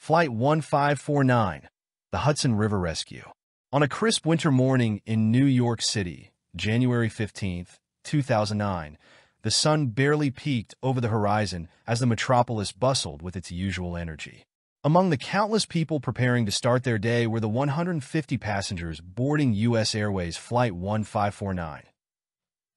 Flight 1549, the Hudson River Rescue. On a crisp winter morning in New York City, January 15, 2009, the sun barely peeked over the horizon as the metropolis bustled with its usual energy. Among the countless people preparing to start their day were the 150 passengers boarding U.S. Airways Flight 1549,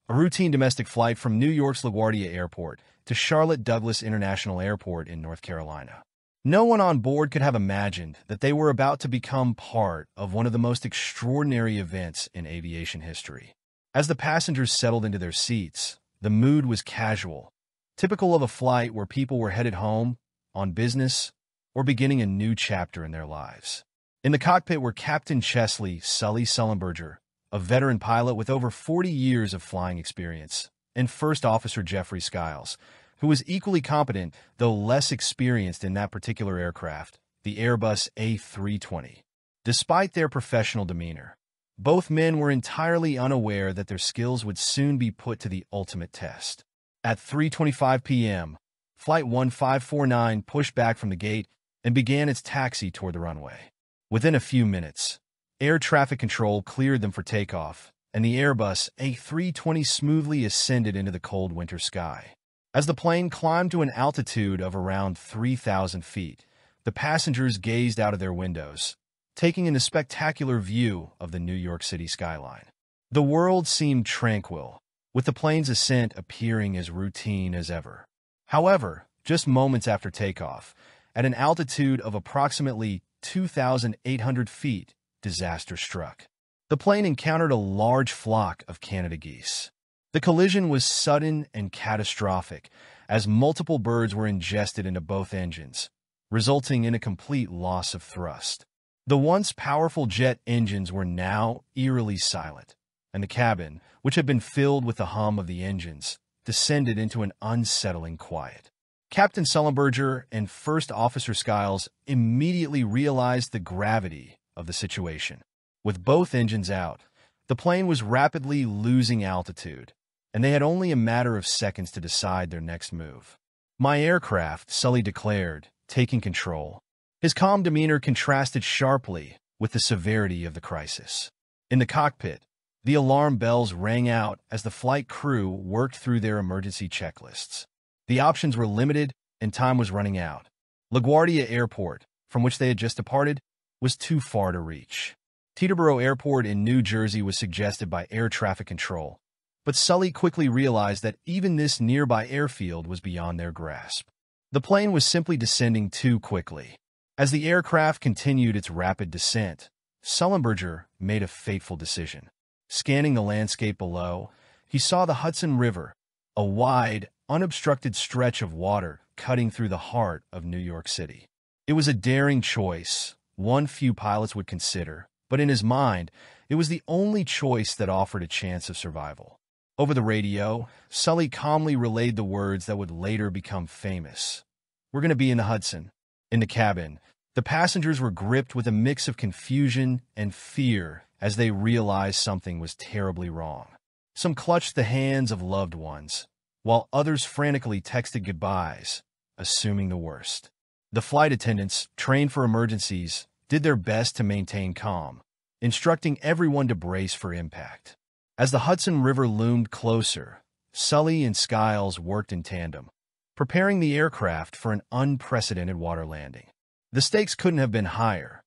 a routine domestic flight from New York's LaGuardia Airport to Charlotte Douglas International Airport in North Carolina. No one on board could have imagined that they were about to become part of one of the most extraordinary events in aviation history. As the passengers settled into their seats, the mood was casual, typical of a flight where people were headed home, on business, or beginning a new chapter in their lives. In the cockpit were Captain Chesley Sully Sullenberger, a veteran pilot with over 40 years of flying experience, and First Officer Jeffrey Skiles, who was equally competent, though less experienced in that particular aircraft, the Airbus A320. Despite their professional demeanor, both men were entirely unaware that their skills would soon be put to the ultimate test. At 3:25 p.m., Flight 1549 pushed back from the gate and began its taxi toward the runway. Within a few minutes, air traffic control cleared them for takeoff, and the Airbus A320 smoothly ascended into the cold winter sky. As the plane climbed to an altitude of around 3,000 feet, the passengers gazed out of their windows, taking in a spectacular view of the New York City skyline. The world seemed tranquil, with the plane's ascent appearing as routine as ever. However, just moments after takeoff, at an altitude of approximately 2,800 feet, disaster struck. The plane encountered a large flock of Canada geese. The collision was sudden and catastrophic, as multiple birds were ingested into both engines, resulting in a complete loss of thrust. The once powerful jet engines were now eerily silent, and the cabin, which had been filled with the hum of the engines, descended into an unsettling quiet. Captain Sullenberger and First Officer Skiles immediately realized the gravity of the situation. With both engines out, the plane was rapidly losing altitude, and they had only a matter of seconds to decide their next move. "My aircraft," Sully declared, taking control. His calm demeanor contrasted sharply with the severity of the crisis. In the cockpit, the alarm bells rang out as the flight crew worked through their emergency checklists. The options were limited and time was running out. LaGuardia Airport, from which they had just departed, was too far to reach. Teterboro Airport in New Jersey was suggested by air traffic control, but Sully quickly realized that even this nearby airfield was beyond their grasp. The plane was simply descending too quickly. As the aircraft continued its rapid descent, Sullenberger made a fateful decision. Scanning the landscape below, he saw the Hudson River, a wide, unobstructed stretch of water cutting through the heart of New York City. It was a daring choice, one few pilots would consider, but in his mind, it was the only choice that offered a chance of survival. Over the radio, Sully calmly relayed the words that would later become famous. "We're going to be in the Hudson." In the cabin, the passengers were gripped with a mix of confusion and fear as they realized something was terribly wrong. Some clutched the hands of loved ones, while others frantically texted goodbyes, assuming the worst. The flight attendants, trained for emergencies, did their best to maintain calm, instructing everyone to brace for impact. As the Hudson River loomed closer, Sully and Skiles worked in tandem, preparing the aircraft for an unprecedented water landing. The stakes couldn't have been higher.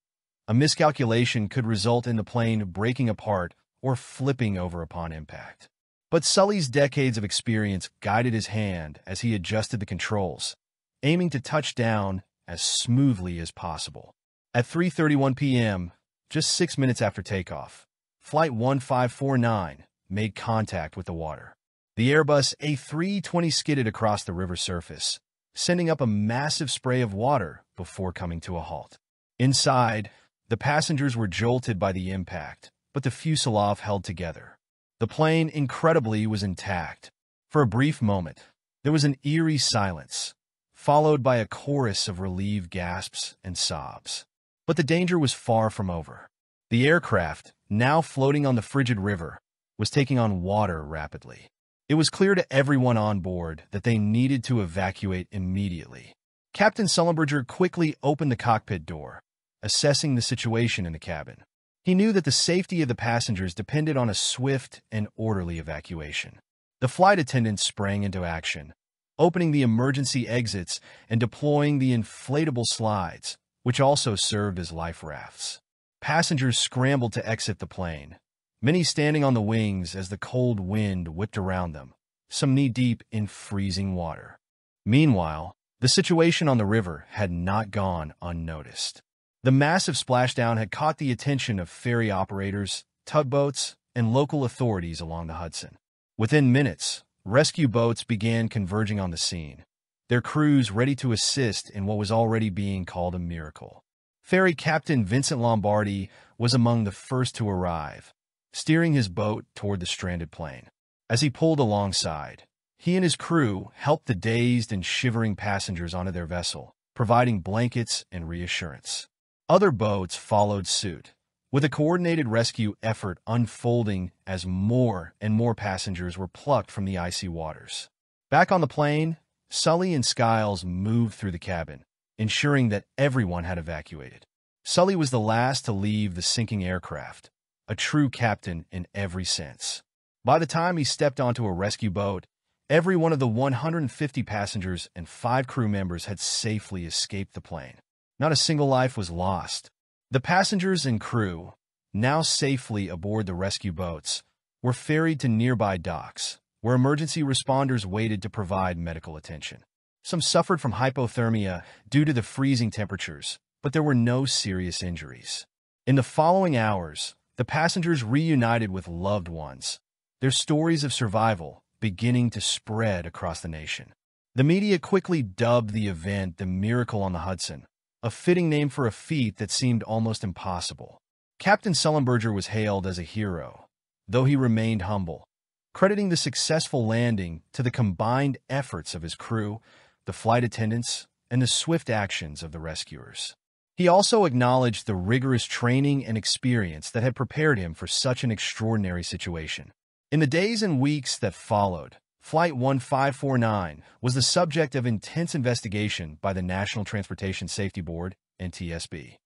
A miscalculation could result in the plane breaking apart or flipping over upon impact. But Sully's decades of experience guided his hand as he adjusted the controls, aiming to touch down as smoothly as possible. At 3:31 p.m., just 6 minutes after takeoff, Flight 1549 made contact with the water. The Airbus A320 skidded across the river surface, sending up a massive spray of water before coming to a halt. Inside, the passengers were jolted by the impact, but the fuselage held together. The plane, incredibly, was intact. For a brief moment, there was an eerie silence, followed by a chorus of relieved gasps and sobs. But the danger was far from over. The aircraft, now floating on the frigid river, was taking on water rapidly. It was clear to everyone on board that they needed to evacuate immediately. Captain Sullenberger quickly opened the cockpit door, assessing the situation in the cabin. He knew that the safety of the passengers depended on a swift and orderly evacuation. The flight attendants sprang into action, opening the emergency exits and deploying the inflatable slides, which also served as life rafts. Passengers scrambled to exit the plane, many standing on the wings as the cold wind whipped around them, some knee-deep in freezing water. Meanwhile, the situation on the river had not gone unnoticed. The massive splashdown had caught the attention of ferry operators, tugboats, and local authorities along the Hudson. Within minutes, rescue boats began converging on the scene, their crews ready to assist in what was already being called a miracle. Ferry Captain Vincent Lombardi was among the first to arrive, steering his boat toward the stranded plane. As he pulled alongside, he and his crew helped the dazed and shivering passengers onto their vessel, providing blankets and reassurance. Other boats followed suit, with a coordinated rescue effort unfolding as more and more passengers were plucked from the icy waters. Back on the plane, Sully and Skiles moved through the cabin, ensuring that everyone had evacuated. Sully was the last to leave the sinking aircraft, a true captain in every sense. By the time he stepped onto a rescue boat, every one of the 150 passengers and 5 crew members had safely escaped the plane. Not a single life was lost. The passengers and crew, now safely aboard the rescue boats, were ferried to nearby docks, where emergency responders waited to provide medical attention. Some suffered from hypothermia due to the freezing temperatures, but there were no serious injuries. In the following hours, the passengers reunited with loved ones, their stories of survival beginning to spread across the nation. The media quickly dubbed the event the Miracle on the Hudson, a fitting name for a feat that seemed almost impossible. Captain Sullenberger was hailed as a hero, though he remained humble, crediting the successful landing to the combined efforts of his crew, the flight attendants, and the swift actions of the rescuers. He also acknowledged the rigorous training and experience that had prepared him for such an extraordinary situation. In the days and weeks that followed, Flight 1549 was the subject of intense investigation by the National Transportation Safety Board, NTSB.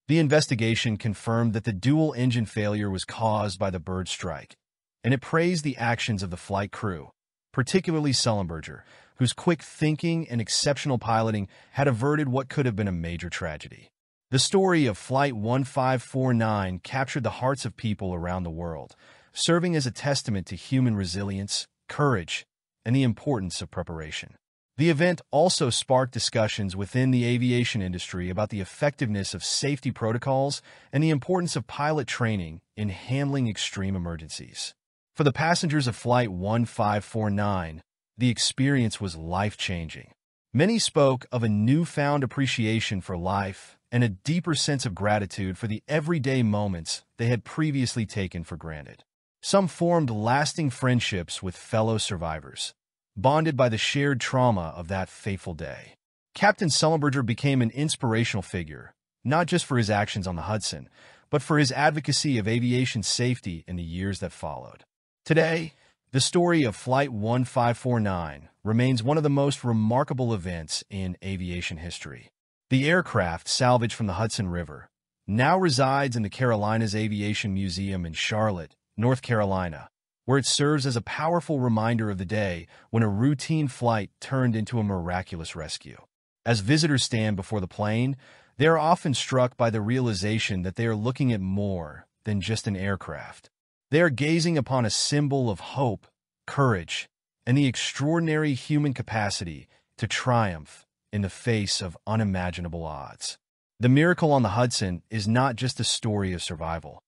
The investigation confirmed that the dual-engine failure was caused by the bird strike, and it praised the actions of the flight crew, particularly Sullenberger, whose quick thinking and exceptional piloting had averted what could have been a major tragedy. The story of Flight 1549 captured the hearts of people around the world, serving as a testament to human resilience, courage, and the importance of preparation. The event also sparked discussions within the aviation industry about the effectiveness of safety protocols and the importance of pilot training in handling extreme emergencies. For the passengers of Flight 1549, the experience was life-changing. Many spoke of a newfound appreciation for life and a deeper sense of gratitude for the everyday moments they had previously taken for granted. Some formed lasting friendships with fellow survivors, bonded by the shared trauma of that fateful day. Captain Sullenberger became an inspirational figure, not just for his actions on the Hudson, but for his advocacy of aviation safety in the years that followed. Today, the story of Flight 1549 remains one of the most remarkable events in aviation history. The aircraft, salvaged from the Hudson River, now resides in the Carolinas Aviation Museum in Charlotte, North Carolina, where it serves as a powerful reminder of the day when a routine flight turned into a miraculous rescue. As visitors stand before the plane, they are often struck by the realization that they are looking at more than just an aircraft. They are gazing upon a symbol of hope, courage, and the extraordinary human capacity to triumph in the face of unimaginable odds. The Miracle on the Hudson is not just a story of survival.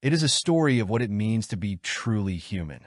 It is a story of what it means to be truly human.